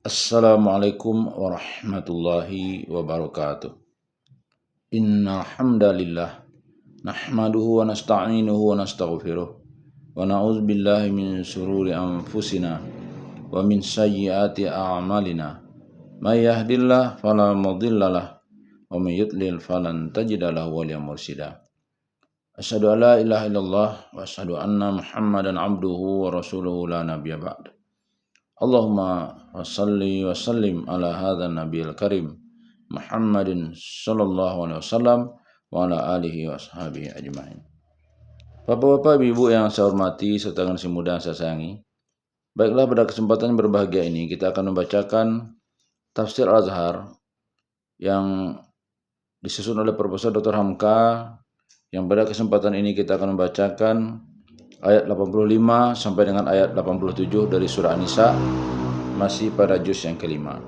Assalamualaikum warahmatullahi wabarakatuh. Innal hamdalillah nahmaduhu wa nasta'inuhu wa nastaghfiruh wa na'udzu billahi min shururi anfusina wa min sayyiati a'malina. May yahdihillahu fala mudhillalah wa may yudlil falan tajida lahu waliyyan mursyida. Asyhadu an la ilaha illallah wa asyhadu anna Muhammadan abduhu wa rasuluhu la nabiyya ba'd. Allahumma salli wa sallim ala hadzal nabiyil karim Muhammadin sallallahu alaihi wasallam wa ala alihi wa ashabihi ajmain. Bapak-bapak, ibu yang saya hormati serta generasi muda yang saya sayangi, baiklah pada kesempatan berbahagia ini kita akan membacakan tafsir Al-Azhar yang disusun oleh Profesor Dr. Hamka, yang pada kesempatan ini kita akan membacakan ayat 85 sampai dengan ayat 87 dari surah An-Nisa, masih pada juz yang kelima.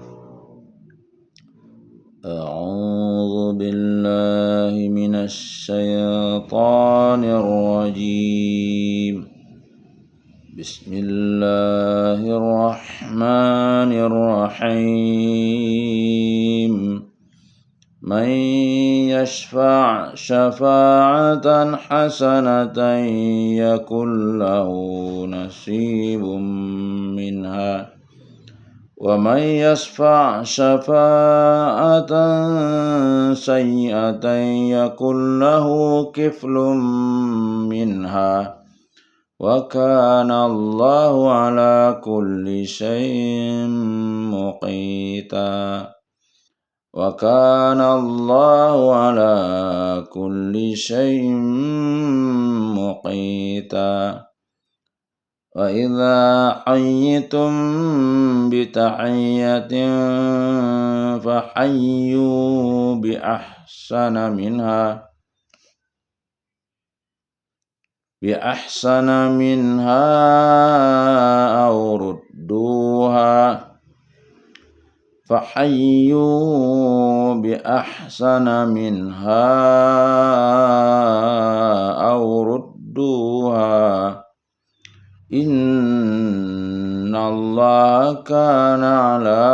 A'udzu billahi minasy syaithanir rajim. Bismillahirrahmanirrahim. Man yashfa' syafa'atan hasanatan yakul lahu nasibum minha wa man yashfa' syafa'atan sayyi'atan yakul lahu kiflun minha wa kana Allahu ala kulli syai'in muqita. Wa kana Allahu ala kulli syai'in muqita. Wa idza hayyitum bi tahiyyatin fahayyu bi ahsana minha aw rudduha فحيوا بأحسن منها أو ردوها إن الله كان على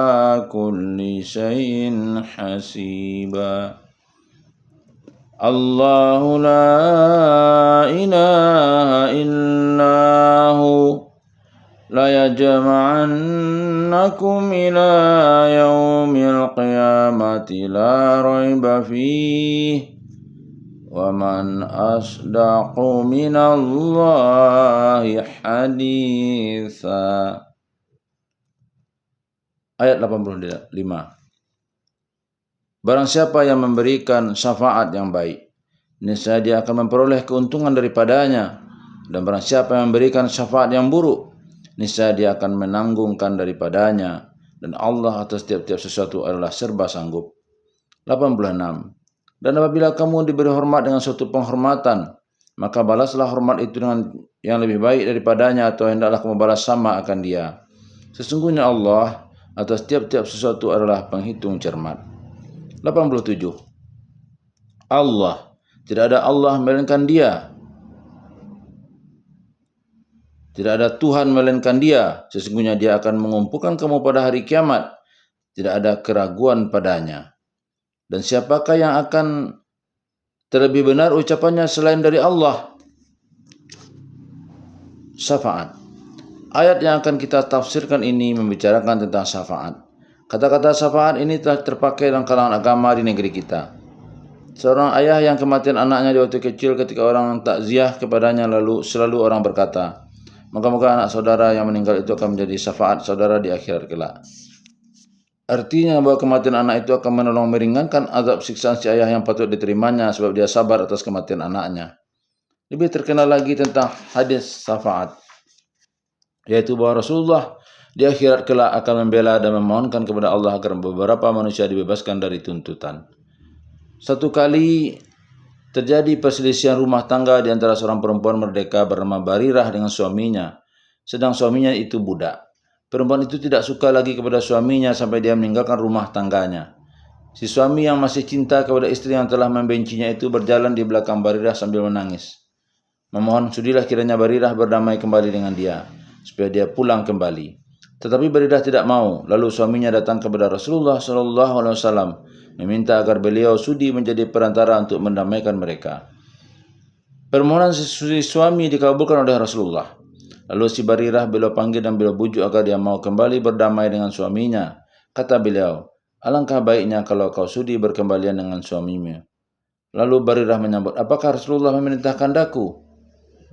كل شيء حسيبا. الله لا إله إلا هو la yajma'annakum ila yaumil qiyamati la raiba fihi wa man asdaqu minallahi haditsa. Ayat 85. Barang siapa yang memberikan syafaat yang baik, niscaya dia akan memperoleh keuntungan daripadanya, dan barang siapa yang memberikan syafaat yang buruk, niscaya dia akan menanggungkan daripadanya, dan Allah atas tiap-tiap sesuatu adalah serba sanggup. 86. Dan apabila kamu diberi hormat dengan suatu penghormatan, maka balaslah hormat itu dengan yang lebih baik daripadanya, atau hendaklah kamu balas sama akan dia. Sesungguhnya Allah atas tiap-tiap sesuatu adalah penghitung cermat. 87. Allah, tidak ada Allah melainkan Dia. Tidak ada Tuhan melainkan Dia. Sesungguhnya Dia akan mengumpulkan kamu pada hari kiamat. Tidak ada keraguan padanya. Dan siapakah yang akan terlebih benar ucapannya selain dari Allah? Syafaat. Ayat yang akan kita tafsirkan ini membicarakan tentang syafaat. Kata-kata syafaat ini telah terpakai dalam kalangan agama di negeri kita. Seorang ayah yang kematian anaknya di waktu kecil, ketika orang takziah kepadanya lalu selalu orang berkata, moga-moga anak saudara yang meninggal itu akan menjadi syafaat saudara di akhirat kelak. Artinya bahwa kematian anak itu akan menolong meringankan azab siksaan si ayah yang patut diterimanya sebab dia sabar atas kematian anaknya. Lebih terkenal lagi tentang hadis syafaat, yaitu bahwa Rasulullah di akhirat kelak akan membela dan memohonkan kepada Allah agar beberapa manusia dibebaskan dari tuntutan. Satu kali terjadi perselisihan rumah tangga di antara seorang perempuan merdeka bernama Barirah dengan suaminya, sedang suaminya itu budak. Perempuan itu tidak suka lagi kepada suaminya sampai dia meninggalkan rumah tangganya. Si suami yang masih cinta kepada istri yang telah membencinya itu berjalan di belakang Barirah sambil menangis, memohon sudilah kiranya Barirah berdamai kembali dengan dia, supaya dia pulang kembali. Tetapi Barirah tidak mau. Lalu suaminya datang kepada Rasulullah SAW meminta agar beliau sudi menjadi perantara untuk mendamaikan mereka. Permohonan si suami dikabulkan oleh Rasulullah. Lalu si Barirah beliau panggil dan beliau bujuk agar dia mau kembali berdamai dengan suaminya. Kata beliau, alangkah baiknya kalau kau sudi berkembalian dengan suamimu. Lalu Barirah menyambut, apakah Rasulullah memerintahkan daku?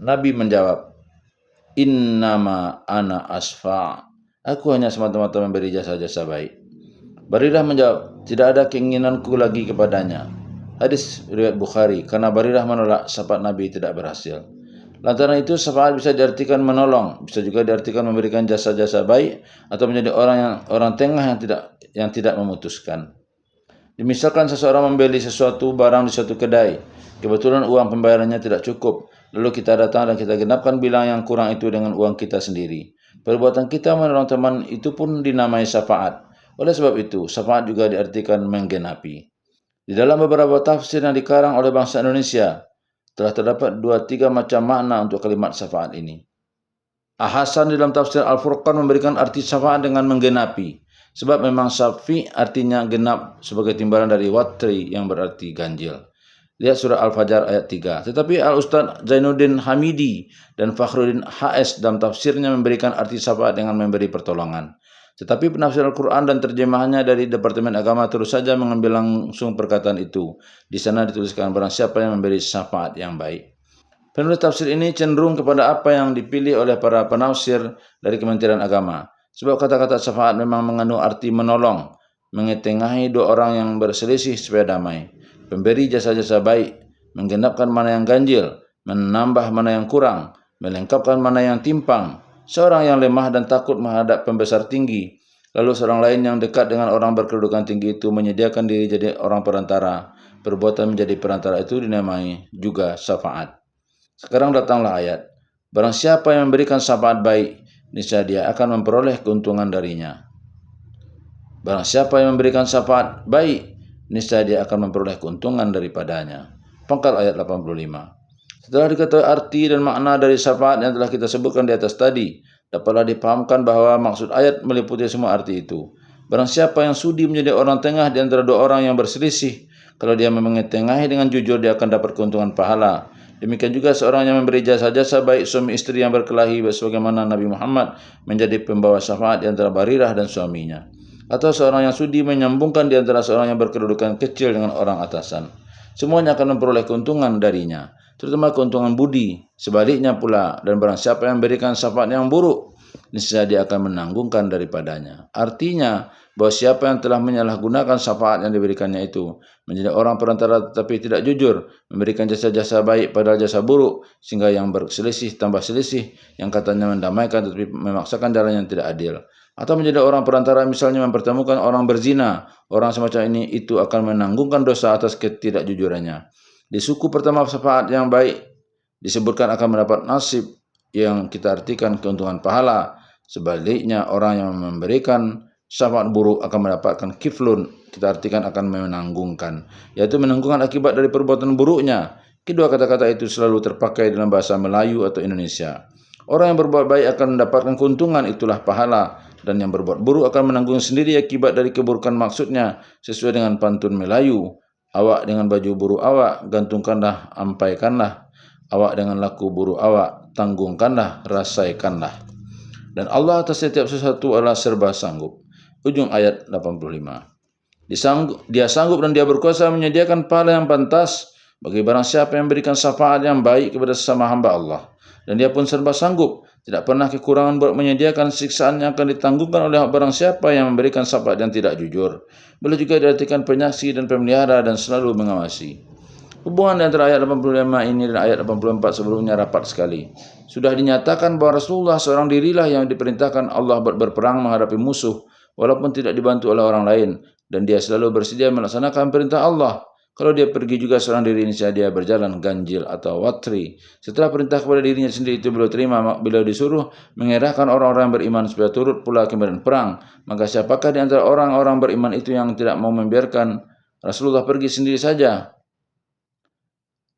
Nabi menjawab, innama ana asfa'. Aku hanya semata-mata memberi jasa-jasa baik. Barirah menjawab, tidak ada keinginanku lagi kepadanya. Hadis riwayat Bukhari, karena Barirah menolak syafaat Nabi tidak berhasil. Lantaran itu syafaat bisa diartikan menolong, bisa juga diartikan memberikan jasa-jasa baik atau menjadi orang tengah yang tidak memutuskan. Misalkan seseorang membeli sesuatu barang di suatu kedai, kebetulan uang pembayarannya tidak cukup, lalu kita datang dan kita genapkan bilang yang kurang itu dengan uang kita sendiri. Perbuatan kita menolong teman itu pun dinamai syafaat. Oleh sebab itu, syafaat juga diartikan menggenapi. Di dalam beberapa tafsir yang dikarang oleh bangsa Indonesia, telah terdapat 2-3 macam makna untuk kalimat syafaat ini. Hasan di dalam tafsir Al-Furqan memberikan arti syafaat dengan menggenapi. Sebab memang syafi artinya genap sebagai timbalan dari watri yang berarti ganjil. Lihat surah Al-Fajr ayat 3. Tetapi Al-Ustaz Zainuddin Hamidi dan Fakhruddin HS dalam tafsirnya memberikan arti syafaat dengan memberi pertolongan. Tetapi penafsir Al-Quran dan terjemahannya dari Departemen Agama terus saja mengambil langsung perkataan itu. Di sana dituliskan barang siapa yang memberi syafaat yang baik. Penulis tafsir ini cenderung kepada apa yang dipilih oleh para penafsir dari Kementerian Agama. Sebab kata-kata syafaat memang mengandung arti menolong, mengetengahi dua orang yang berselisih supaya damai, pemberi jasa-jasa baik, menggenapkan mana yang ganjil, menambah mana yang kurang, melengkapkan mana yang timpang, seorang yang lemah dan takut menghadap pembesar tinggi, lalu seorang lain yang dekat dengan orang berkedudukan tinggi itu menyediakan diri jadi orang perantara. Perbuatan menjadi perantara itu dinamai juga syafaat. Sekarang datanglah ayat. Barang siapa yang memberikan syafaat baik, niscaya dia akan memperoleh keuntungan darinya. Barang siapa yang memberikan syafaat baik, niscaya dia akan memperoleh keuntungan daripadanya. Pangkal ayat 85. Setelah diketahui arti dan makna dari syafaat yang telah kita sebutkan di atas tadi, dapatlah dipahamkan bahwa maksud ayat meliputi semua arti itu. Barang siapa yang sudi menjadi orang tengah di antara dua orang yang berselisih, kalau dia mengetengahi dengan jujur, dia akan dapat keuntungan pahala. Demikian juga seorang yang memberi jasa-jasa baik suami istri yang berkelahi, sebagaimana Nabi Muhammad menjadi pembawa syafaat di antara Barirah dan suaminya. Atau seorang yang sudi menyambungkan di antara seorang yang berkedudukan kecil dengan orang atasan. Semuanya akan memperoleh keuntungan darinya, terutama keuntungan budi. Sebaliknya pula, dan barang siapa yang memberikan syafaat yang buruk, niscaya dia akan menanggungkan daripadanya. Artinya, bahwa siapa yang telah menyalahgunakan syafaat yang diberikannya itu, menjadi orang perantara tetapi tidak jujur, memberikan jasa-jasa baik padahal jasa buruk, sehingga yang berselisih tambah selisih, yang katanya mendamaikan tetapi memaksakan jalan yang tidak adil. Atau menjadi orang perantara, misalnya mempertemukan orang berzina, orang semacam ini itu akan menanggungkan dosa atas ketidakjujurannya. Di suku pertama syafaat yang baik disebutkan akan mendapat nasib yang kita artikan keuntungan pahala. Sebaliknya orang yang memberikan syafaat buruk akan mendapatkan kiflun, kita artikan akan menanggungkan, yaitu menanggungkan akibat dari perbuatan buruknya. Kedua kata-kata itu selalu terpakai dalam bahasa Melayu atau Indonesia. Orang yang berbuat baik akan mendapatkan keuntungan, itulah pahala, dan yang berbuat buruk akan menanggung sendiri akibat dari keburukan maksudnya, sesuai dengan pantun Melayu. Awak dengan baju buruk awak, gantungkanlah, ampaikanlah. Awak dengan laku buruk awak, tanggungkanlah, rasaikanlah. Dan Allah atas setiap sesuatu adalah serba sanggup. Ujung ayat 85. Dia sanggup dan dia berkuasa menyediakan pahala yang pantas bagi barang siapa yang memberikan syafaat yang baik kepada sesama hamba Allah. Dan dia pun serba sanggup, tidak pernah kekurangan buat menyediakan siksaan yang akan ditanggungan oleh barang siapa yang memberikan syafaat yang tidak jujur. Boleh juga diartikan penyaksi dan pemelihara dan selalu mengawasi. Hubungan antara ayat 85 ini dan ayat 84 sebelumnya rapat sekali. Sudah dinyatakan bahwa Rasulullah seorang dirilah yang diperintahkan Allah berperang menghadapi musuh, walaupun tidak dibantu oleh orang lain, dan dia selalu bersedia melaksanakan perintah Allah. Kalau dia pergi juga seorang diri, niscaya dia berjalan ganjil atau watri. Setelah perintah kepada dirinya sendiri itu beliau terima, beliau disuruh mengerahkan orang-orang yang beriman supaya turut pula ke medan perang. Maka siapakah di antara orang-orang beriman itu yang tidak mau membiarkan Rasulullah pergi sendiri saja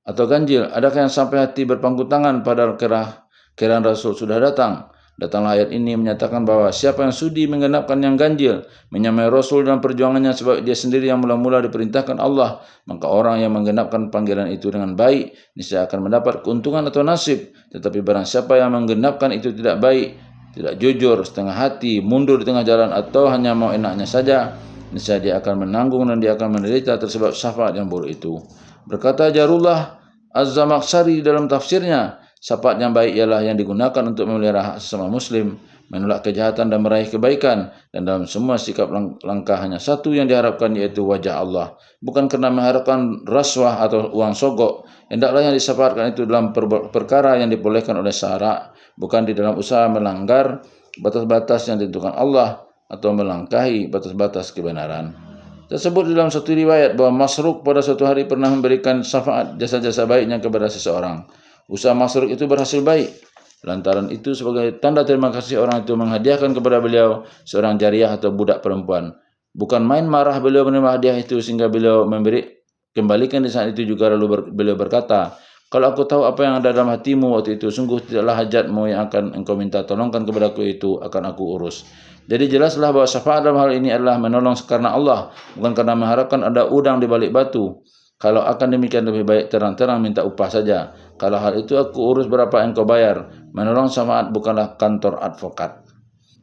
atau ganjil? Adakah yang sampai hati berpangku tangan padahal kerahan Rasul sudah datang? Datanglah ayat ini menyatakan bahwa siapa yang sudi menggenapkan yang ganjil, menyamai Rasul dalam perjuangannya sebab dia sendiri yang mula-mula diperintahkan Allah, maka orang yang menggenapkan panggilan itu dengan baik, niscaya akan mendapat keuntungan atau nasib. Tetapi barang siapa yang menggenapkan itu tidak baik, tidak jujur, setengah hati, mundur di tengah jalan, atau hanya mau enaknya saja, niscaya dia akan menanggung dan dia akan menderita tersebab syafaat yang buruk itu. Berkata Jarullah Az-Zamakhsyari dalam tafsirnya, syafaat yang baik ialah yang digunakan untuk memelihara hak sesama muslim, menolak kejahatan dan meraih kebaikan, dan dalam semua sikap langkah hanya satu yang diharapkan, yaitu wajah Allah. Bukan karena mengharapkan rasuah atau uang sogok. Hendaklah yang disyafaatkan itu dalam perkara yang dibolehkan oleh syara, bukan di dalam usaha melanggar batas-batas yang ditentukan Allah atau melangkahi batas-batas kebenaran. Tersebut dalam satu riwayat bahwa Masruq pada suatu hari pernah memberikan syafaat jasa-jasa baiknya kepada seseorang. Usaha Masruq itu berhasil baik. Lantaran itu sebagai tanda terima kasih orang itu menghadiahkan kepada beliau seorang jariyah atau budak perempuan. Bukan main marah beliau menerima hadiah itu sehingga beliau kembalikan di saat itu juga, lalu beliau berkata, kalau aku tahu apa yang ada dalam hatimu waktu itu, sungguh tidaklah hajatmu yang akan engkau minta tolongkan kepadaku itu akan aku urus. Jadi jelaslah bahwa syafaat dalam hal ini adalah menolong karena Allah, bukan karena mengharapkan ada udang di balik batu. Kalau akan demikian lebih baik terang-terang minta upah saja. Kalau hal itu aku urus berapa engkau bayar. Menolong syafaat bukanlah kantor advokat.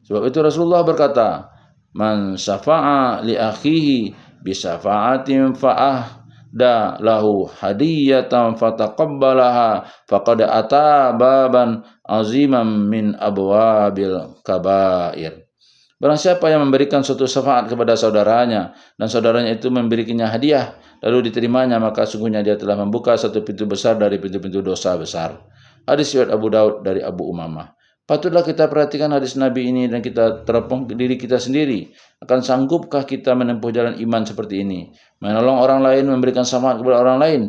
Sebab itu Rasulullah berkata, man syafa'a li akhihi bisafa'atin fa'ahda lahu hadiyatan fataqabbalaha faqad ata baban aziman min abwabil kabair. Barang siapa yang memberikan suatu syafaat kepada saudaranya dan saudaranya itu memberikannya hadiah lalu diterimanya, maka sungguhnya dia telah membuka satu pintu besar dari pintu-pintu dosa besar. Hadis riwayat Abu Daud dari Abu Umamah. Patutlah kita perhatikan hadis Nabi ini dan kita terapung diri kita sendiri. Akan sanggupkah kita menempuh jalan iman seperti ini? Menolong orang lain, memberikan syafaat kepada orang lain.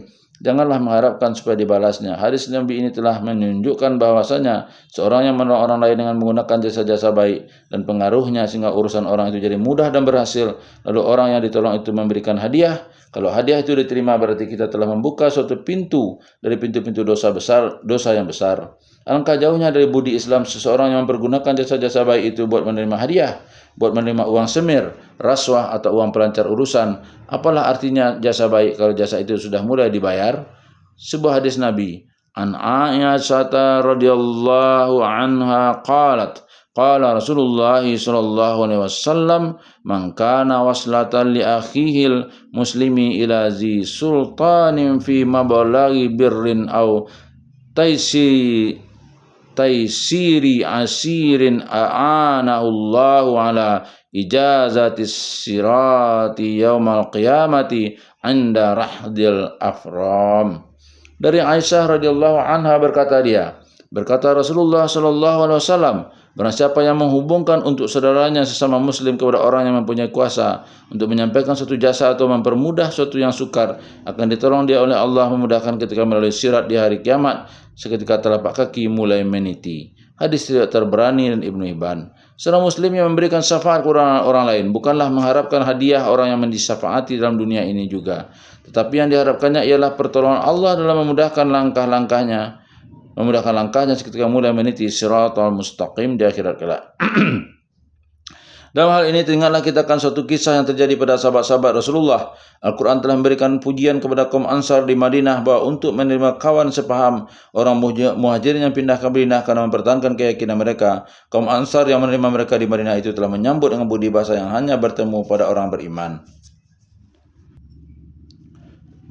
Janganlah mengharapkan supaya dibalasnya. Hadis Nabi ini telah menunjukkan bahwasanya seorang yang menolong orang lain dengan menggunakan jasa-jasa baik dan pengaruhnya sehingga urusan orang itu jadi mudah dan berhasil. Lalu orang yang ditolong itu memberikan hadiah. Kalau hadiah itu diterima berarti kita telah membuka suatu pintu dari pintu-pintu dosa besar, dosa yang besar. Alangkah jauhnya dari budi Islam seseorang yang mempergunakan jasa-jasa baik itu buat menerima hadiah, buat menerima uang semir, rasuah atau uang pelancar urusan. Apalah artinya jasa baik kalau jasa itu sudah mulai dibayar? Sebuah hadis Nabi, an Aisyah radhiyallahu anha qalat, qala Rasulullah sallallahu alaihi wasallam, man kana waslatan li akhihil muslimi ila zi sultanin fi mabalaghi birrin aw taisiri asirin a'anahullahu ala ijazatis sirati yaumal qiyamati anda rahdil afram. Dari Aisyah radhiyallahu anha berkata Rasulullah sallallahu alaihi wasallam, barang siapa yang menghubungkan untuk saudaranya sesama muslim kepada orang yang mempunyai kuasa untuk menyampaikan suatu jasa atau mempermudah suatu yang sukar, akan ditolong dia oleh Allah memudahkan ketika melalui sirat di hari kiamat seketika telapak kaki mulai meniti. Hadis riwayat Tabrani dan Ibnu Hibban. Seorang muslim yang memberikan syafaat kepada orang lain bukanlah mengharapkan hadiah orang yang mendisyafaati dalam dunia ini juga, tetapi yang diharapkannya ialah pertolongan Allah dalam memudahkan langkahnya seketika mulai meniti siratal mustaqim di akhirat kelak. Dalam hal ini teringatlah kita akan suatu kisah yang terjadi pada sahabat-sahabat Rasulullah. Al-Quran telah memberikan pujian kepada kaum Ansar di Madinah bahwa untuk menerima kawan sepaham orang muhajirin yang pindah ke Madinah karena mempertahankan keyakinan mereka, kaum Ansar yang menerima mereka di Madinah itu telah menyambut dengan budi bahasa yang hanya bertemu pada orang beriman.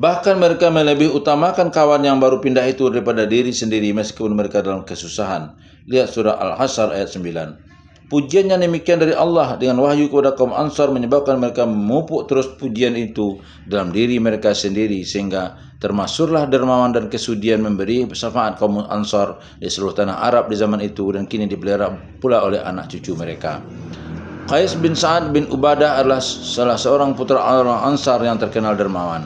Bahkan mereka melebih utamakan kawan yang baru pindah itu daripada diri sendiri meskipun mereka dalam kesusahan. Lihat surah Al-Hasyr ayat 9. Pujian yang demikian dari Allah dengan wahyu kepada kaum Ansar menyebabkan mereka memupuk terus pujian itu dalam diri mereka sendiri sehingga termasuklah dermawan dan kesudian memberi syafaat kaum Ansar di seluruh tanah Arab di zaman itu dan kini dipelihara pula oleh anak cucu mereka. Qais bin Sa'ad bin Ubadah adalah salah seorang putra orang Ansar yang terkenal dermawan.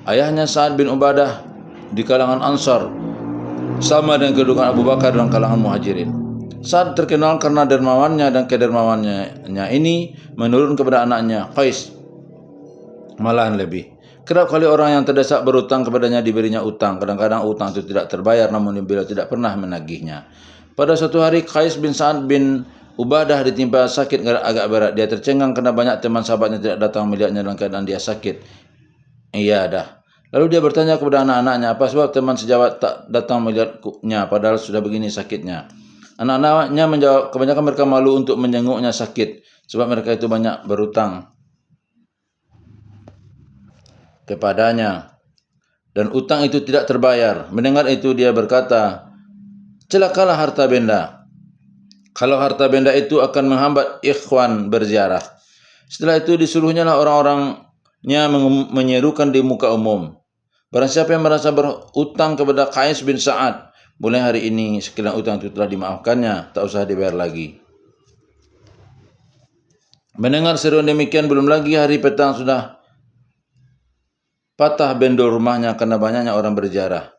Ayahnya Sa'ad bin Ubadah di kalangan Ansar sama dengan kedudukan Abu Bakar dalam kalangan Muhajirin. Sa'ad terkenal karena dermawannya dan kedermawannya ini menurun kepada anaknya Qais malahan lebih. Kerap kali orang yang terdesak berutang kepadanya diberinya utang. Kadang-kadang utang itu tidak terbayar namun beliau tidak pernah menagihnya. Pada suatu hari Qais bin Sa'ad bin Ubadah ditimpa sakit agak berat. Dia tercengang karena banyak teman sahabatnya tidak datang melihatnya dalam keadaan dia sakit. Iya dah. Lalu dia bertanya kepada anak-anaknya, apa sebab teman sejawat tak datang melihatnya padahal sudah begini sakitnya. Anak-anaknya menjawab, kebanyakan mereka malu untuk menjenguknya sakit, sebab mereka itu banyak berutang kepadanya. Dan utang itu tidak terbayar. Mendengar itu dia berkata, celakalah harta benda. Kalau harta benda itu akan menghambat ikhwan berziarah. Setelah itu disuruhnya lah orang-orangnya menyerukan di muka umum. Barang siapa yang merasa berutang kepada Qais bin Sa'ad, mulai hari ini sekalian utang itu telah dimaafkannya, tak usah dibayar lagi. Mendengar seruan demikian, belum lagi hari petang sudah patah bendol rumahnya karena banyaknya orang berziarah.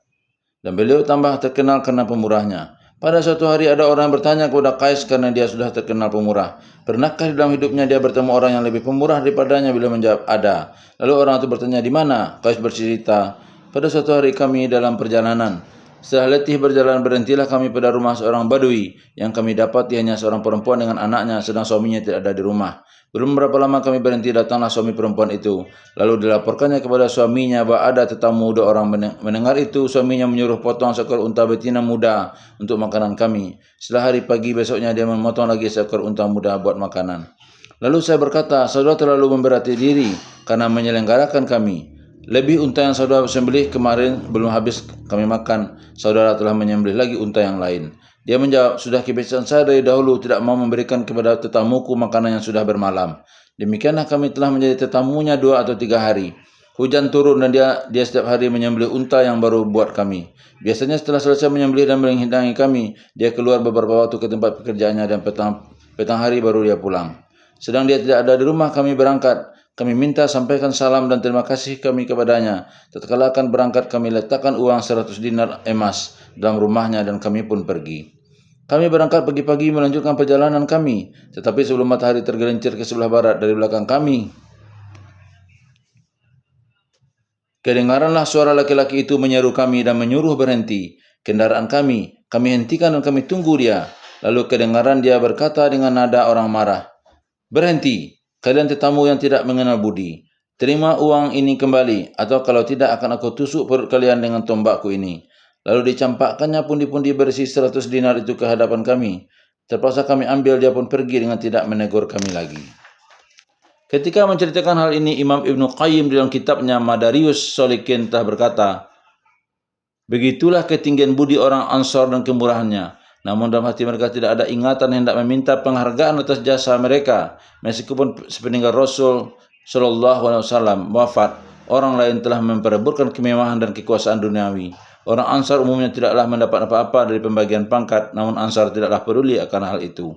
Dan beliau tambah terkenal karena pemurahnya. Pada suatu hari ada orang bertanya kepada Qais karena dia sudah terkenal pemurah. Pernahkah di dalam hidupnya dia bertemu orang yang lebih pemurah daripadanya? Beliau menjawab, ada. Lalu orang itu bertanya, di mana? Qais bercerita, pada suatu hari kami dalam perjalanan. Setelah letih berjalan, berhentilah kami pada rumah seorang badui. Yang kami dapati hanya seorang perempuan dengan anaknya, sedang suaminya tidak ada di rumah. Belum berapa lama kami berhenti, datanglah suami perempuan itu. Lalu dilaporkannya kepada suaminya bahwa ada tetamu dua orang. Mendengar itu, suaminya menyuruh potong seekor unta betina muda untuk makanan kami. Setelah hari pagi besoknya dia memotong lagi seekor unta muda buat makanan. Lalu saya berkata, saudara terlalu memberati diri karena menyelenggarakan kami. Lebih unta yang saudara sembelih kemarin belum habis kami makan, saudara telah menyembelih lagi unta yang lain. Dia menjawab, sudah kebiasaan saya dari dahulu tidak mau memberikan kepada tetamuku makanan yang sudah bermalam. Demikianlah kami telah menjadi tetamunya 2 atau 3 hari. Hujan turun dan dia setiap hari menyembelih unta yang baru buat kami. Biasanya setelah selesai menyembelih dan menghidangi kami, dia keluar beberapa waktu ke tempat pekerjaannya dan petang hari baru dia pulang. Sedang dia tidak ada di rumah, kami berangkat. Kami minta sampaikan salam dan terima kasih kami kepadanya. Tatkala akan berangkat, kami letakkan uang 100 dinar emas dalam rumahnya dan kami pun pergi. Kami berangkat pagi-pagi melanjutkan perjalanan kami, tetapi sebelum matahari tergelincir ke sebelah barat dari belakang kami, kedengaranlah suara laki-laki itu menyeru kami dan menyuruh berhenti kendaraan kami. Kami hentikan dan kami tunggu dia. Lalu kedengaran dia berkata dengan nada orang marah, berhenti, kalian tetamu yang tidak mengenal budi. Terima uang ini kembali, atau kalau tidak akan aku tusuk perut kalian dengan tombakku ini. Lalu dicampakkannya pundi-pundi bersih 100 dinar itu ke hadapan kami. Terpaksa kami ambil, dia pun pergi dengan tidak menegur kami lagi. Ketika menceritakan hal ini, Imam Ibnu Qayyim dalam kitabnya Madarius Shalikin telah berkata, begitulah ketinggian budi orang Ansar dan kemurahannya. Namun dalam hati mereka tidak ada ingatan hendak meminta penghargaan atas jasa mereka. Meskipun sepeninggal Rasul Shallallahu Alaihi Wasallam wafat, orang lain telah memperebutkan kemewahan dan kekuasaan duniawi. Orang Ansar umumnya tidaklah mendapat apa-apa dari pembagian pangkat, namun Ansar tidaklah peduli akan hal itu.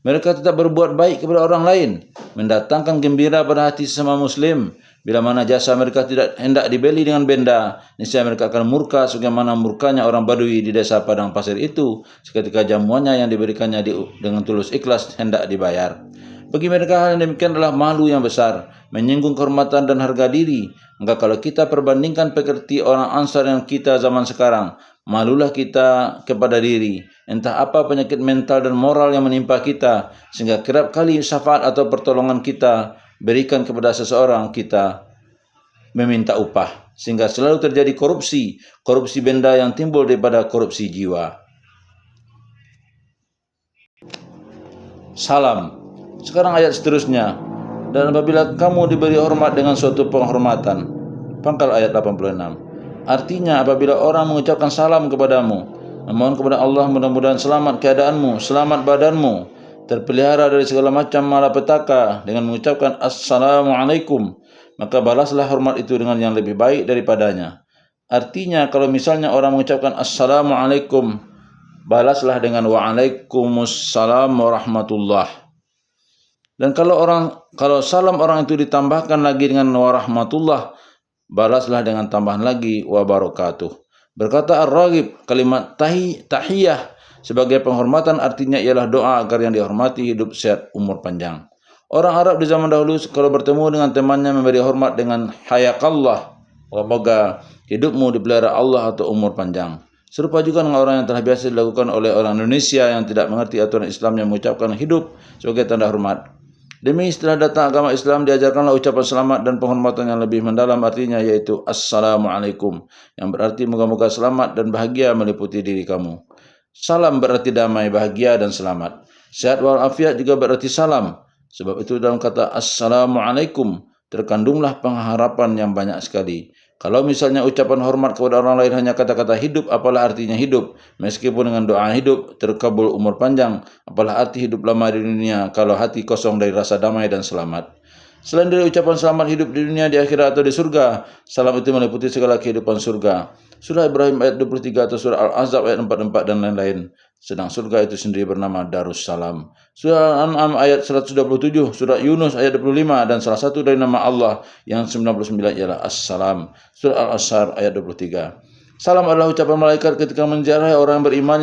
Mereka tetap berbuat baik kepada orang lain, mendatangkan gembira pada hati sesama muslim. Bila mana jasa mereka tidak hendak dibeli dengan benda, niscaya mereka akan murka sebagaimana murkanya orang Badui di desa padang pasir itu seketika jamuannya yang diberikannya dengan tulus ikhlas hendak dibayar. Bagi mereka hal yang demikian adalah malu yang besar, menyinggung kehormatan dan harga diri. Maka kalau kita perbandingkan pekerti orang Ansar yang kita zaman sekarang, malulah kita kepada diri. Entah apa penyakit mental dan moral yang menimpa kita, sehingga kerap kali syafaat atau pertolongan kita berikan kepada seseorang, kita meminta upah. Sehingga selalu terjadi korupsi benda yang timbul daripada korupsi jiwa. Salam. Sekarang ayat seterusnya. Dan apabila kamu diberi hormat dengan suatu penghormatan. Pangkal ayat 86. Artinya apabila orang mengucapkan salam kepadamu, memohon kepada Allah mudah-mudahan selamat keadaanmu, selamat badanmu, terpelihara dari segala macam malapetaka dengan mengucapkan Assalamualaikum, maka balaslah hormat itu dengan yang lebih baik daripadanya. Artinya kalau misalnya orang mengucapkan Assalamualaikum, balaslah dengan Waalaikumsalam warahmatullah. Dan kalau salam orang itu ditambahkan lagi dengan warahmatullah, balaslah dengan tambahan lagi wabarakatuh. Berkata Ar-Raghib, kalimat tahiyah sebagai penghormatan artinya ialah doa agar yang dihormati hidup sehat umur panjang. Orang Arab di zaman dahulu kalau bertemu dengan temannya memberi hormat dengan hayakallah, semoga hidupmu dipelihara Allah atau umur panjang. Serupa juga dengan orang yang telah biasa dilakukan oleh orang Indonesia yang tidak mengerti aturan Islam yang mengucapkan hidup sebagai tanda hormat. Demi setelah datang agama Islam diajarkanlah ucapan selamat dan penghormatan yang lebih mendalam artinya, yaitu Assalamualaikum, yang berarti moga-moga selamat dan bahagia meliputi diri kamu. Salam berarti damai, bahagia dan selamat. Sehat walafiat juga berarti salam. Sebab itu dalam kata Assalamualaikum terkandunglah pengharapan yang banyak sekali. Kalau misalnya ucapan hormat kepada orang lain hanya kata-kata hidup, apalah artinya hidup? Meskipun dengan doa hidup, terkabul umur panjang, apalah arti hidup lama di dunia kalau hati kosong dari rasa damai dan selamat? Selain dari ucapan selamat hidup di dunia, di akhirat atau di surga, salam itu meliputi segala kehidupan surga. Surah Ibrahim ayat 23 atau surah Al-Ahzab ayat 44 dan lain-lain. Sedang surga itu sendiri bernama Darussalam. Surah Al-An'am ayat 127, surah Yunus ayat 25, dan salah satu dari nama Allah yang 99 ialah As-Salam. Surah Al-Asr ayat 23. Salam adalah ucapan malaikat ketika menziarahi orang beriman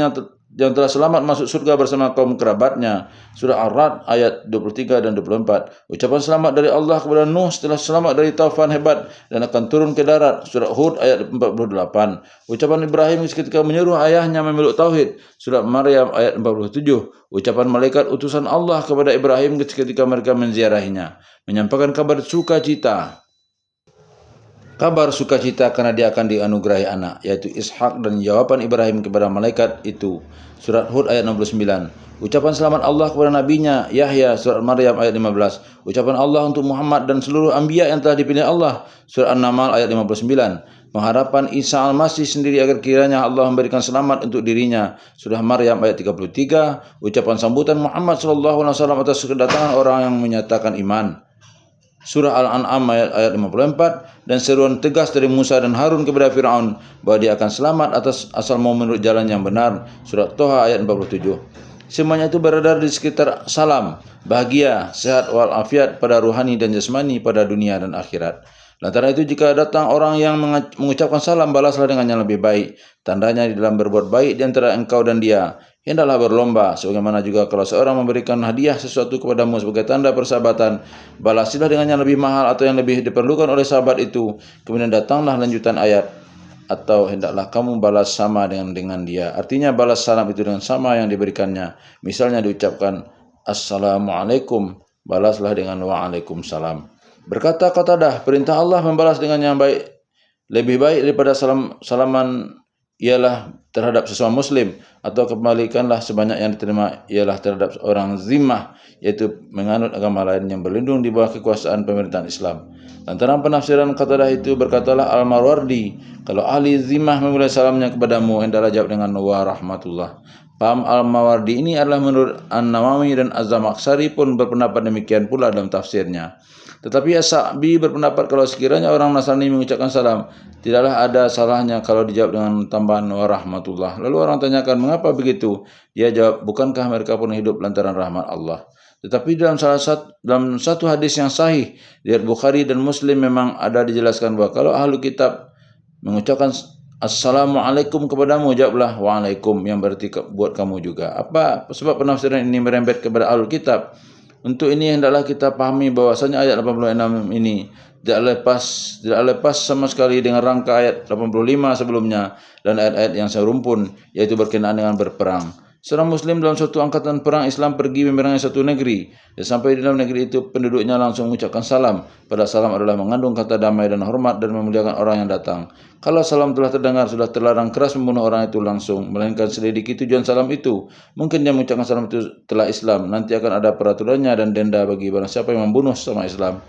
yang telah selamat masuk surga bersama kaum kerabatnya. Surah Ar-Ra'd ayat 23 dan 24. Ucapan selamat dari Allah kepada Nuh setelah selamat dari taufan hebat dan akan turun ke darat. Surah Hud ayat 48. Ucapan Ibrahim ketika menyuruh ayahnya memeluk tauhid. Surah Maryam ayat 47. Ucapan malaikat utusan Allah kepada Ibrahim ketika mereka menziarahinya, menyampaikan kabar sukacita. Kabar sukacita karena dia akan dianugerahi anak, yaitu Ishak, dan jawaban Ibrahim kepada malaikat itu. Surat Hud ayat 69. Ucapan selamat Allah kepada nabinya Yahya, surat Maryam ayat 15. Ucapan Allah untuk Muhammad dan seluruh anbiya yang telah dipilih Allah, surat An-Naml ayat 59. Pengharapan Isa Al-Masih sendiri agar kiranya Allah memberikan selamat untuk dirinya, surah Maryam ayat 33. Ucapan sambutan Muhammad SAW atas kedatangan orang yang menyatakan iman, surah Al-An'am ayat 54, dan seruan tegas dari Musa dan Harun kepada Fir'aun bahwa dia akan selamat atas asal mau menurut jalan yang benar, surat Toha ayat 47. Semuanya itu berada di sekitar salam, bahagia, sehat walafiat pada ruhani dan jasmani pada dunia dan akhirat. Lantaran itu jika datang orang yang mengucapkan salam, balaslah dengan yang lebih baik. Tandanya di dalam berbuat baik di antara engkau dan dia. Hendaklah berlomba, sebagaimana juga kalau seorang memberikan hadiah sesuatu kepadamu sebagai tanda persahabatan, balasilah dengan yang lebih mahal atau yang lebih diperlukan oleh sahabat itu. Kemudian datanglah lanjutan ayat, atau hendaklah kamu balas sama dengan dia. Artinya balas salam itu dengan sama yang diberikannya. Misalnya diucapkan Assalamualaikum, balaslah dengan Waalaikumsalam. Berkata Qatadah, perintah Allah membalas dengan yang baik lebih baik daripada salaman ialah terhadap sesama muslim, atau kembalikanlah sebanyak yang diterima ialah terhadap orang zimmah, yaitu menganut agama lain yang berlindung di bawah kekuasaan pemerintahan Islam. Lantaran penafsiran Qatadah itu, berkatalah Al-Marwardi, kalau ahli zimmah memulai salamnya kepadamu, hendaklah jawab dengan wa rahmatullah. Paham Al-Mawardi ini adalah menurut An-Nawawi, dan Az-Zamakhsyari pun berpendapat demikian pula dalam tafsirnya. Tetapi As-Sa'bi berpendapat kalau sekiranya orang Nasrani mengucapkan salam, tidaklah ada salahnya kalau dijawab dengan tambahan wa rahmatullah. Lalu orang tanyakan, mengapa begitu? Dia jawab, bukankah mereka pun hidup lantaran rahmat Allah? Tetapi dalam satu hadis yang sahih dari Bukhari dan Muslim memang ada dijelaskan bahwa kalau ahlu kitab mengucapkan Assalamualaikum kepadamu, jawablah Waalaikum, yang berarti buat kamu juga. Apa sebab penafsiran ini merembet kepada ahlu kitab? Untuk ini hendaklah kita pahami bahwasanya ayat 86 ini tidak lepas sama sekali dengan rangka ayat 85 sebelumnya dan ayat-ayat yang serumpun, yaitu berkenaan dengan berperang. Seorang muslim dalam suatu angkatan perang Islam pergi memerangi satu negeri, dan sampai di dalam negeri itu penduduknya langsung mengucapkan salam. Pada salam adalah mengandung kata damai dan hormat dan memuliakan orang yang datang. Kalau salam telah terdengar, sudah terlarang keras membunuh orang itu langsung, melainkan selidiki tujuan salam itu. Mungkin dia mengucapkan salam itu telah Islam, nanti akan ada peraturannya dan denda bagi barang siapa yang membunuh sama Islam.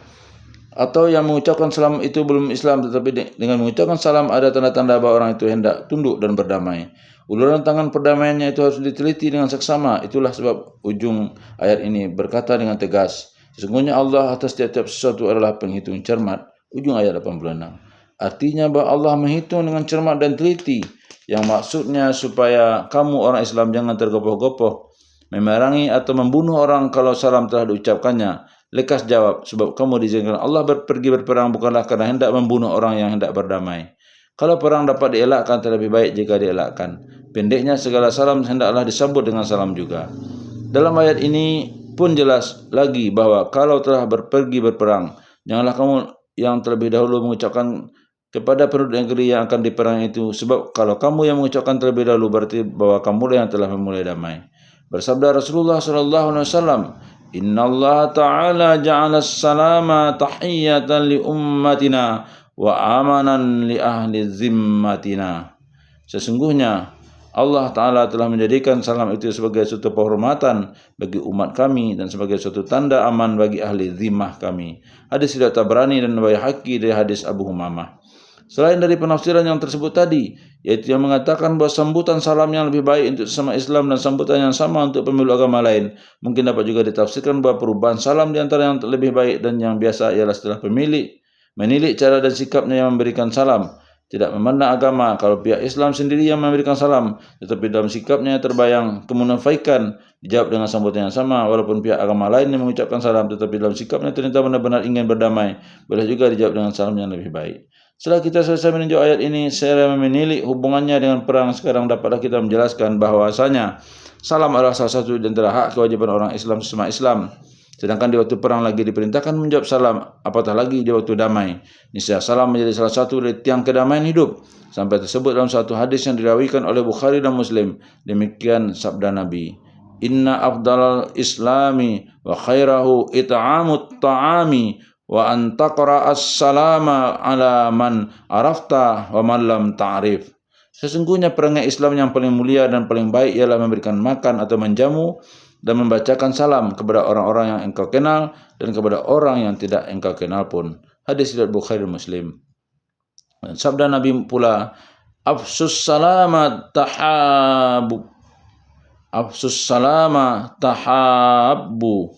Atau yang mengucapkan salam itu belum Islam, tetapi dengan mengucapkan salam ada tanda-tanda bahwa orang itu hendak tunduk dan berdamai. Uluran tangan perdamaiannya itu harus diteliti dengan seksama. Itulah sebab ujung ayat ini berkata dengan tegas, sesungguhnya Allah atas setiap sesuatu adalah penghitung cermat. Ujung ayat 86. Artinya bahwa Allah menghitung dengan cermat dan teliti, yang maksudnya supaya kamu orang Islam jangan tergopoh-gopoh memerangi atau membunuh orang kalau salam telah diucapkannya. Lekas jawab, sebab kamu diizinkan Allah pergi berperang bukanlah karena hendak membunuh orang yang hendak berdamai. Kalau perang dapat dielakkan, terlebih baik jika dielakkan. Pendeknya segala salam hendaklah disambut dengan salam juga. Dalam ayat ini pun jelas lagi bahwa kalau telah pergi berperang, janganlah kamu yang terlebih dahulu mengucapkan kepada penduduk negeri yang akan diperangi itu, sebab kalau kamu yang mengucapkan terlebih dahulu berarti bahwa kamu yang telah memulai damai. Bersabda Rasulullah sallallahu alaihi wasallam, "Inna Allah Ta'ala ja'ala as-salama tahiyatan li ummatina wa amanan li ahli zimmatina." Sesungguhnya Allah Ta'ala telah menjadikan salam itu sebagai suatu penghormatan bagi umat kami dan sebagai suatu tanda aman bagi ahli zimmah kami. Hadis riwayat Tabrani dan Baihaqi dari hadis Abu Humamah. Selain dari penafsiran yang tersebut tadi, yaitu yang mengatakan bahwa sambutan salam yang lebih baik untuk sesama Islam dan sambutan yang sama untuk pemeluk agama lain, mungkin dapat juga ditafsirkan bahwa perubahan salam di antara yang lebih baik dan yang biasa ialah setelah pemilik menilik cara dan sikapnya yang memberikan salam, tidak memandang agama. Kalau pihak Islam sendiri yang memberikan salam, tetapi dalam sikapnya terbayang kemunafikan, dijawab dengan sambutan yang sama. Walaupun pihak agama lain yang mengucapkan salam, tetapi dalam sikapnya ternyata benar-benar ingin berdamai, boleh juga dijawab dengan salam yang lebih baik. Setelah kita selesai meninjau ayat ini, saya menilik hubungannya dengan perang. Sekarang dapatlah kita menjelaskan bahwasanya salam adalah salah satu di antara hak kewajiban orang Islam sesama Islam. Sedangkan di waktu perang lagi diperintahkan menjawab salam, apatah lagi di waktu damai. Niscaya salam menjadi salah satu dari tiang kedamaian hidup. Sampai tersebut dalam satu hadis yang diriwayatkan oleh Bukhari dan Muslim. Demikian sabda Nabi, "Inna afdalal islami wa khairahu it'amut ta'ami wa antaqra as-salama ala man arafta wa man lam ta'rif." Sesungguhnya perangai Islam yang paling mulia dan paling baik ialah memberikan makan atau menjamu dan membacakan salam kepada orang-orang yang engkau kenal dan kepada orang yang tidak engkau kenal pun. Hadis riwayat Bukhari dan Muslim. Dan sabda Nabi pula, "Afsus salama tahabu. Afsus salama tahabbu."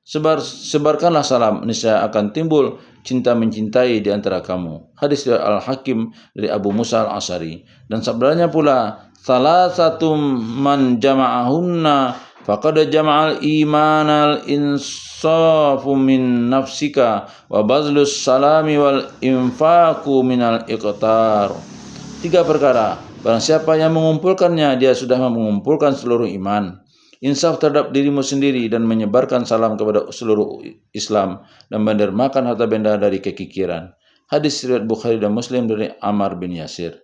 Sebarkanlah salam, niscaya akan timbul cinta mencintai di antara kamu. Hadis riwayat Al-Hakim dari Abu Musa Al-Asy'ari. Dan sabdanya pula, "Salasatum man jama'ahunna faqad jama'al imanal insafu min nafsika wa bazlus salami wal infaqu minal iqtar." 3 perkara, barang siapa yang mengumpulkannya, dia sudah mengumpulkan seluruh iman, insaf terhadap dirimu sendiri dan menyebarkan salam kepada seluruh Islam dan mendermakan harta benda dari kekikiran. Hadis riwayat Bukhari dan Muslim dari Ammar bin Yasir.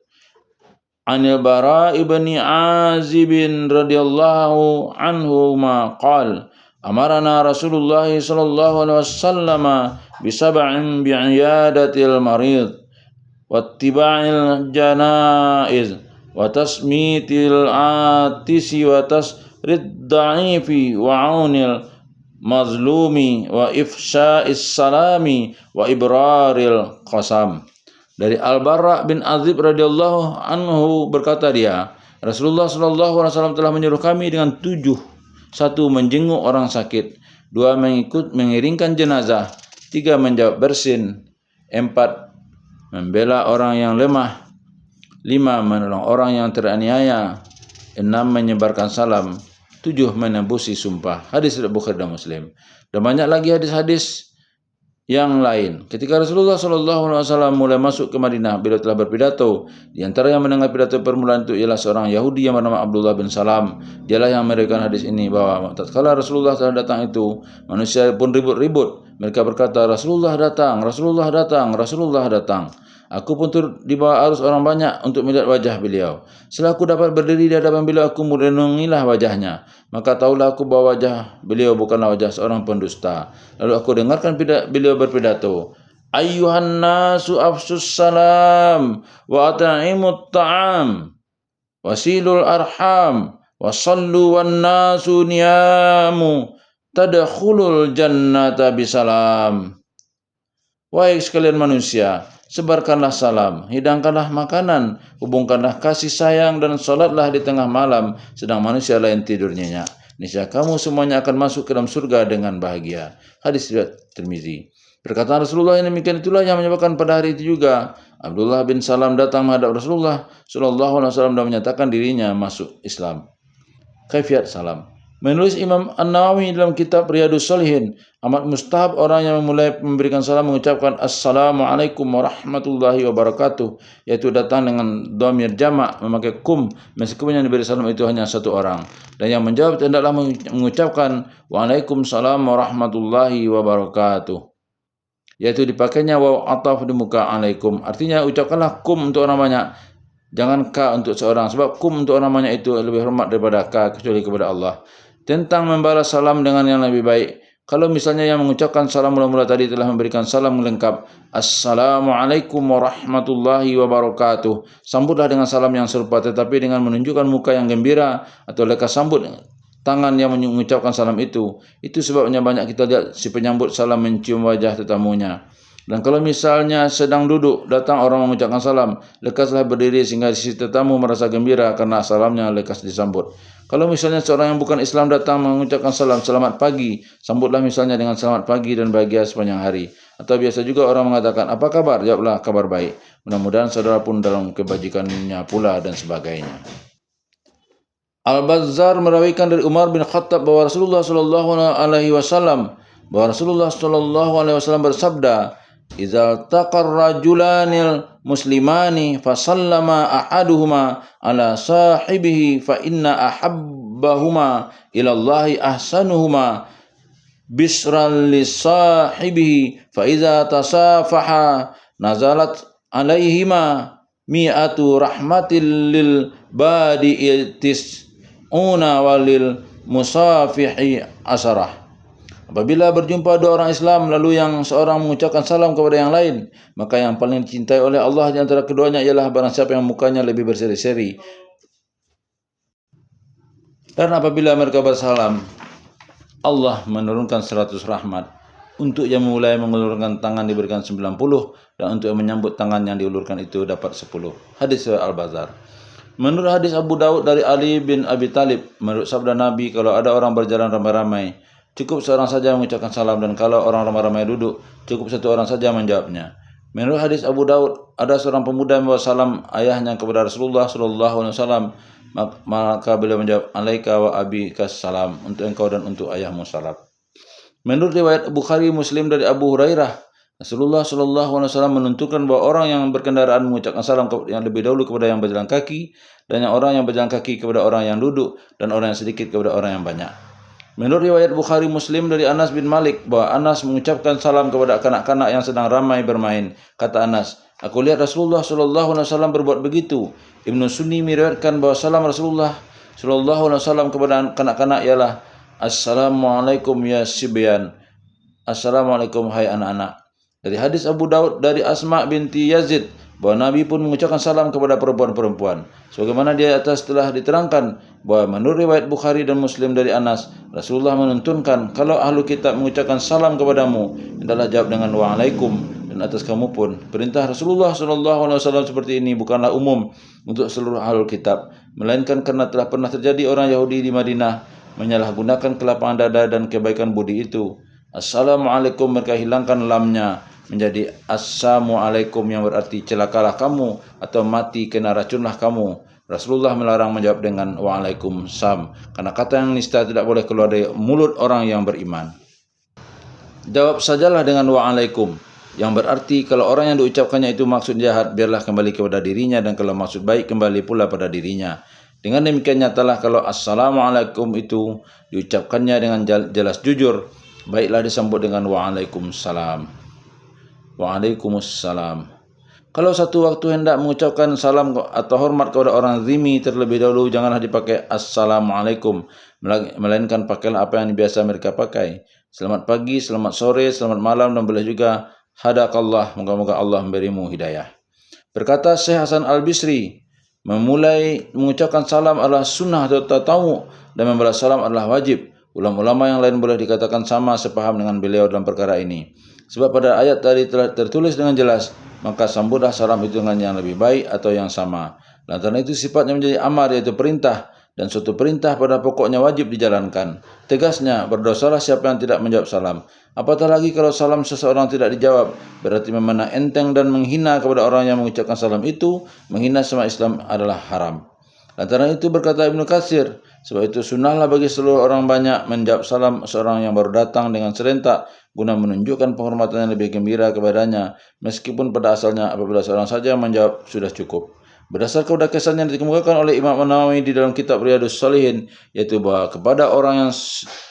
Anil Bara ibn Azib radhiyallahu anhu ma qala, amarana Rasulullah sallallahu alaihi wasallam bi sab'in bi'iyadatil marid wattiba'il janaiz wa tasmitil atisi wa tasrid da'ifi wa aunil mazlumi wa ifsya'is salami wa ibraril qasam. Dari Al-Bara bin Azib radhiyallahu anhu berkata dia, Rasulullah sallallahu alaihi wasallam telah menyuruh kami dengan 7. 1. Menjenguk orang sakit. 2. Mengiringkan jenazah. 3. Menjawab bersin. 4. Membela orang yang lemah. 5. Menolong orang yang teraniaya. 6. Menyebarkan salam. 7. Menembusi sumpah. Hadis riwayat Bukhari dan Muslim. Dan banyak lagi hadis-hadis yang lain. Ketika Rasulullah SAW mulai masuk ke Madinah, beliau telah berpidato. Di antara yang mendengar pidato permulaan itu ialah seorang Yahudi yang bernama Abdullah bin Salam. Dialah yang meriwayatkan hadis ini bahwa tatkala Rasulullah telah datang itu, manusia pun ribut-ribut. Mereka berkata, "Rasulullah datang, Rasulullah datang, Rasulullah datang." Aku pun turut di bawah arus orang banyak untuk melihat wajah beliau. Setelah aku dapat berdiri di hadapan beliau, aku merenungilah wajahnya. Maka tahulah aku bahwa wajah beliau bukanlah wajah seorang pendusta. Lalu aku dengarkan beliau berpidato, "Ayyuhan nasu afsus salam wa at'imut ta'am wasilul arham wa sallu wan nasu niyamu tadkhulul jannata bisalam." Wahai sekalian manusia, sebarkanlah salam, hidangkanlah makanan, hubungkanlah kasih sayang dan salatlah di tengah malam sedang manusia lain tidur nyenyak. Niscaya kamu semuanya akan masuk ke dalam surga dengan bahagia. Hadis riwayat Tirmizi. Perkataan Rasulullah yang demikian itulah yang menyebabkan pada hari itu juga Abdullah bin Salam datang menghadap Rasulullah sallallahu alaihi wasallam dan menyatakan dirinya masuk Islam. Kaifiat salam. Menulis Imam An-Nawawi dalam kitab Riyadhus Shalihin, amat mustahab orang yang memulai memberikan salam mengucapkan Assalamualaikum warahmatullahi wabarakatuh, yaitu datang dengan dhamir jamak memakai kum, meskipun yang diberi salam itu hanya 1 orang, dan yang menjawab hendaklah mengucapkan Waalaikumsalam warahmatullahi wabarakatuh. yaitu dipakainya waw ataf di muka alaikum. Artinya ucapkanlah kum untuk orang banyak, jangan ka untuk seorang, sebab kum untuk orang banyak itu lebih hormat daripada ka kecuali kepada Allah. Tentang membalas salam dengan yang lebih baik, kalau misalnya yang mengucapkan salam mula-mula tadi telah memberikan salam lengkap, Assalamualaikum warahmatullahi wabarakatuh, sambutlah dengan salam yang serupa tetapi dengan menunjukkan muka yang gembira atau lekas sambut tangan yang mengucapkan salam itu. Itu sebabnya banyak kita lihat si penyambut salam mencium wajah tetamunya. Dan kalau misalnya sedang duduk, datang orang mengucapkan salam, lekaslah berdiri sehingga si tetamu merasa gembira karena salamnya lekas disambut. Kalau misalnya seorang yang bukan Islam datang mengucapkan salam, selamat pagi, sambutlah misalnya dengan selamat pagi dan bahagia sepanjang hari. Atau biasa juga orang mengatakan, apa kabar? Jawablah, kabar baik. Mudah-mudahan saudara pun dalam kebajikannya pula dan sebagainya. Al-Bazzar merawikan dari Umar bin Khattab bahwa Rasulullah SAW bersabda, "Idza taqar rajulanil muslimani fasallama ahaduhuma ala sahibihi fa inna ahabbahuma ila Allahi ahsanuhuma bisran li sahibihi fa idza tasafaha nazalat alaihima mi'atu rahmatil lil badi'is walil musafihi asarah." Apabila berjumpa dua orang Islam lalu yang seorang mengucapkan salam kepada yang lain, maka yang paling dicintai oleh Allah di antara keduanya ialah barang siapa yang mukanya lebih berseri-seri. Dan apabila mereka bersalam, Allah menurunkan 100 rahmat. Untuk yang mulai mengulurkan tangan diberikan 90, dan untuk yang menyambut tangan yang diulurkan itu dapat 10. Hadis Al-Bazzar. Menurut hadis Abu Daud dari Ali bin Abi Talib, menurut sabda Nabi, kalau ada orang berjalan ramai-ramai, cukup seorang saja mengucapkan salam, dan kalau orang ramai-ramai duduk, cukup satu orang saja menjawabnya. Menurut hadis Abu Daud, ada seorang pemuda yang membawa salam ayahnya kepada Rasulullah SAW, maka beliau menjawab, alaika wa abika salam, untuk engkau dan untuk ayahmu salam. Menurut riwayat Bukhari Muslim dari Abu Hurairah, Rasulullah SAW menentukan bahwa orang yang berkendaraan mengucapkan salam yang lebih dahulu kepada yang berjalan kaki, dan yang orang yang berjalan kaki kepada orang yang duduk, dan orang yang sedikit kepada orang yang banyak. Menurut riwayat Bukhari Muslim dari Anas bin Malik, bahwa Anas mengucapkan salam kepada kanak-kanak yang sedang ramai bermain. Kata Anas, aku lihat Rasulullah SAW berbuat begitu. Ibnu Sunni meriwayatkan bahwa salam Rasulullah SAW kepada kanak-kanak ialah, Assalamualaikum ya sibyan, Assalamualaikum hai anak-anak. Dari hadis Abu Daud dari Asma binti Yazid, bahwa Nabi pun mengucapkan salam kepada perempuan-perempuan. Sebagaimana di atas telah diterangkan, bahwa menurut riwayat Bukhari dan Muslim dari Anas, Rasulullah menuntunkan, kalau ahlu kitab mengucapkan salam kepadamu, hendaklah jawab dengan wa'alaikum, dan atas kamu pun. Perintah Rasulullah SAW seperti ini bukanlah umum untuk seluruh ahlu kitab, melainkan karena telah pernah terjadi orang Yahudi di Madinah menyalahgunakan kelapangan dada dan kebaikan budi itu. Assalamualaikum mereka hilangkan lamnya menjadi Assalamualaikum, yang berarti celakalah kamu atau mati kena racunlah kamu. Rasulullah melarang menjawab dengan Waalaikumsalam, karena kata yang nista tidak boleh keluar dari mulut orang yang beriman. Jawab sajalah dengan Waalaikum, yang berarti kalau orang yang diucapkannya itu maksud jahat, biarlah kembali kepada dirinya, dan kalau maksud baik, kembali pula pada dirinya. Dengan demikian nyatalah kalau Assalamualaikum itu diucapkannya dengan jelas jujur, baiklah disambut dengan Waalaikumsalam. Waalaikumsalam. Kalau satu waktu hendak mengucapkan salam atau hormat kepada orang zimmi terlebih dahulu, janganlah dipakai Assalamualaikum, melainkan pakailah apa yang biasa mereka pakai. Selamat pagi, selamat sore, selamat malam, dan boleh juga hadakallah, moga-moga Allah memberimu hidayah. Berkata Syekh Hasan Al-Bisri, memulai mengucapkan salam adalah sunnah atau tatawu, dan membalas salam adalah wajib. Ulama-ulama yang lain boleh dikatakan sama sepaham dengan beliau dalam perkara ini. Sebab pada ayat tadi telah tertulis dengan jelas, maka sambutlah salam itu dengan yang lebih baik atau yang sama. Lantaran itu sifatnya menjadi amar, yaitu perintah, dan suatu perintah pada pokoknya wajib dijalankan. Tegasnya, berdosalah siapa yang tidak menjawab salam. Apatah lagi kalau salam seseorang tidak dijawab, berarti memandang enteng dan menghina kepada orang yang mengucapkan salam itu, menghina sama Islam adalah haram. Lantaran itu berkata Ibnu Katsir, sebab itu sunnahlah bagi seluruh orang banyak menjawab salam seorang yang baru datang dengan serentak, guna menunjukkan penghormatan yang lebih gembira kepadanya, meskipun pada asalnya apabila seorang saja menjawab sudah cukup. Berdasarkan kepada kesan yang dikemukakan oleh Imam An-Nawawi di dalam kitab Riyadhus Shalihin, yaitu bahwa kepada orang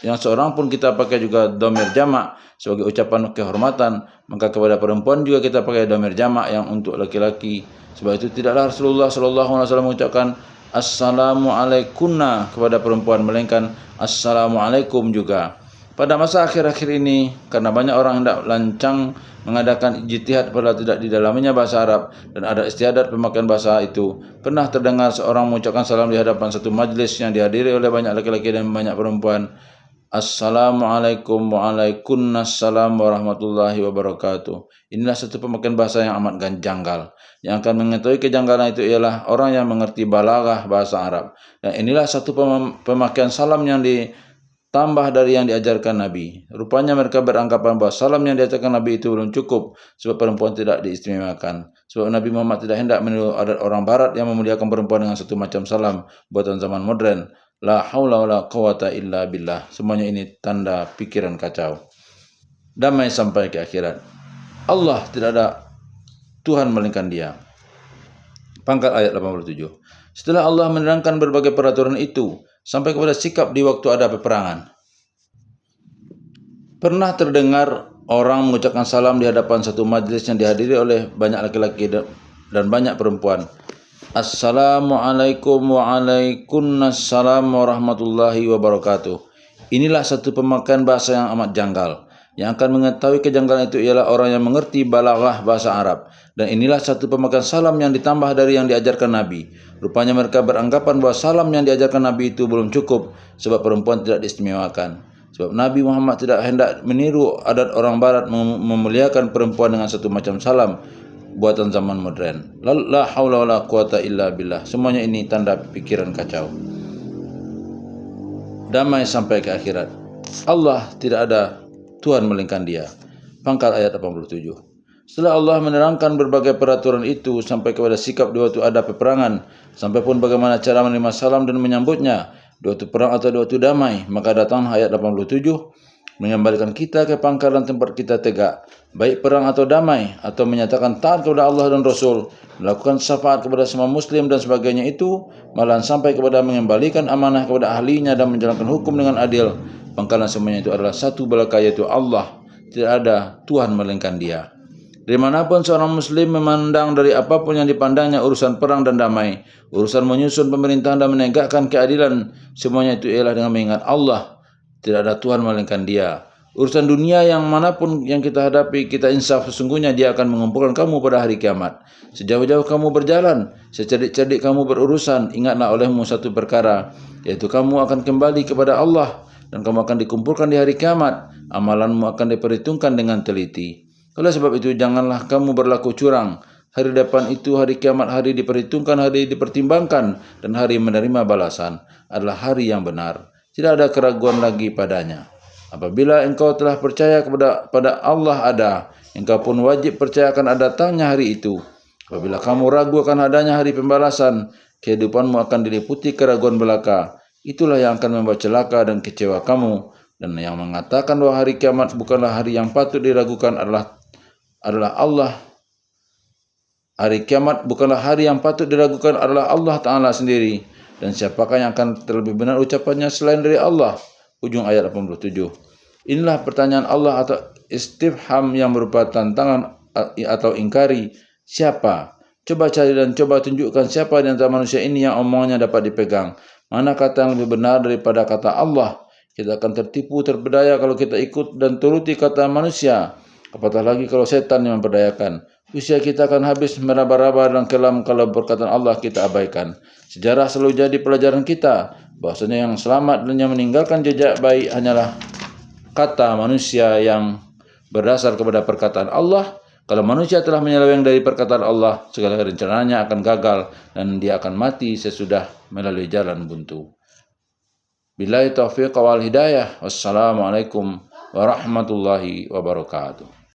yang seorang pun kita pakai juga dhamir jamak sebagai ucapan kehormatan, maka kepada perempuan juga kita pakai dhamir jamak yang untuk laki-laki. Sebab itu tidaklah Rasulullah SAW mengucapkan assalamu alaikunna kepada perempuan, melainkan assalamualaikum juga. Pada masa akhir-akhir ini, karena banyak orang hendak lancang mengadakan ijtihad padahal tidak didalaminya bahasa Arab dan ada istiadat pemakaian bahasa itu, pernah terdengar seorang mengucapkan salam di hadapan satu majlis yang dihadiri oleh banyak laki-laki dan banyak perempuan. Assalamualaikum waalaikumsalam warahmatullahi wabarakatuh. Inilah satu pemakaian bahasa yang amat janggal. Yang akan mengetahui kejanggalan itu ialah orang yang mengerti balaghah bahasa Arab. Dan inilah satu pemakaian salam yang tambah dari yang diajarkan Nabi. Rupanya mereka beranggapan bahwa salam yang diajarkan Nabi itu belum cukup sebab perempuan tidak diistimewakan. Sebab Nabi Muhammad tidak hendak meniru adat orang barat yang memuliakan perempuan dengan satu macam salam buatan zaman modern. La haula wala quwata illa billah. Semuanya ini tanda pikiran kacau. Damai sampai ke akhirat. Allah tidak ada Tuhan melainkan Dia. Pangkat ayat 87. Setelah Allah menerangkan berbagai peraturan itu, sampai kepada sikap di waktu ada peperangan. Pernah terdengar orang mengucapkan salam di hadapan satu majlis yang dihadiri oleh banyak laki-laki dan banyak perempuan. Assalamualaikum waalaikumsalam warahmatullahi wabarakatuh. Inilah satu pemakaian bahasa yang amat janggal. Yang akan mengetahui kejanggalan itu ialah orang yang mengerti balaghah bahasa Arab. Dan inilah satu pemakaian salam yang ditambah dari yang diajarkan Nabi. Rupanya mereka beranggapan bahwa salam yang diajarkan Nabi itu belum cukup sebab perempuan tidak diistimewakan. Sebab Nabi Muhammad tidak hendak meniru adat orang barat memuliakan perempuan dengan satu macam salam buatan zaman modern. La haula wala quwata illa billah. Semuanya ini tanda pikiran kacau. Damai sampai ke akhirat. Allah tidak ada Tuhan melainkan Dia. Pangkal ayat 87. Setelah Allah menerangkan berbagai peraturan itu sampai kepada sikap di waktu ada peperangan, sampai pun bagaimana cara menerima salam dan menyambutnya di waktu perang atau di waktu damai, maka datang ayat 87 mengembalikan kita ke pangkalan tempat kita tegak, baik perang atau damai, atau menyatakan taat kepada Allah dan Rasul, melakukan syafaat kepada semua muslim dan sebagainya itu, malahan sampai kepada mengembalikan amanah kepada ahlinya dan menjalankan hukum dengan adil. Pangkalan semuanya itu adalah satu belaka, yaitu Allah. Tidak ada Tuhan melainkan Dia. Dari manapun seorang muslim memandang dari apapun yang dipandangnya urusan perang dan damai, urusan menyusun pemerintahan dan menegakkan keadilan, semuanya itu ialah dengan mengingat Allah. Tidak ada Tuhan melainkan Dia. Urusan dunia yang manapun yang kita hadapi, kita insaf sesungguhnya Dia akan mengumpulkan kamu pada hari kiamat. Sejauh-jauh kamu berjalan, secerdik-cerdik kamu berurusan, ingatlah olehmu satu perkara, yaitu kamu akan kembali kepada Allah dan kamu akan dikumpulkan di hari kiamat. Amalanmu akan diperhitungkan dengan teliti. Oleh sebab itu janganlah kamu berlaku curang. Hari depan itu hari kiamat, hari diperhitungkan, hari dipertimbangkan, dan hari menerima balasan adalah hari yang benar. Tidak ada keraguan lagi padanya. Apabila engkau telah percaya pada Allah ada, engkau pun wajib percaya akan datangnya hari itu. Apabila kamu ragu akan adanya hari pembalasan, kehidupanmu akan diliputi keraguan belaka. Itulah yang akan membawa celaka dan kecewa kamu. Dan yang mengatakan bahwa hari kiamat bukanlah hari yang patut diragukan adalah Allah. Hari kiamat bukanlah hari yang patut diragukan adalah Allah Ta'ala sendiri. Dan siapakah yang akan terlebih benar ucapannya selain dari Allah? Ujung ayat 87. Inilah pertanyaan Allah atau istifham yang berupa tantangan atau ingkari. Siapa? Coba cari dan coba tunjukkan siapa di antara manusia ini yang omongannya dapat dipegang. Mana kata yang lebih benar daripada kata Allah? Kita akan tertipu, terberdaya kalau kita ikut dan turuti kata manusia. Apatah lagi kalau setan yang memperdayakan. Usia kita akan habis meraba-raba dan kelam kalau perkataan Allah kita abaikan. Sejarah selalu jadi pelajaran kita. Bahwasanya yang selamat dan yang meninggalkan jejak baik hanyalah kata manusia yang berdasar kepada perkataan Allah. Kalau manusia telah menyeleweng dari perkataan Allah, segala rencananya akan gagal dan dia akan mati sesudah melalui jalan buntu. Billahi taufiq wal hidayah. Wassalamualaikum warahmatullahi wabarakatuh.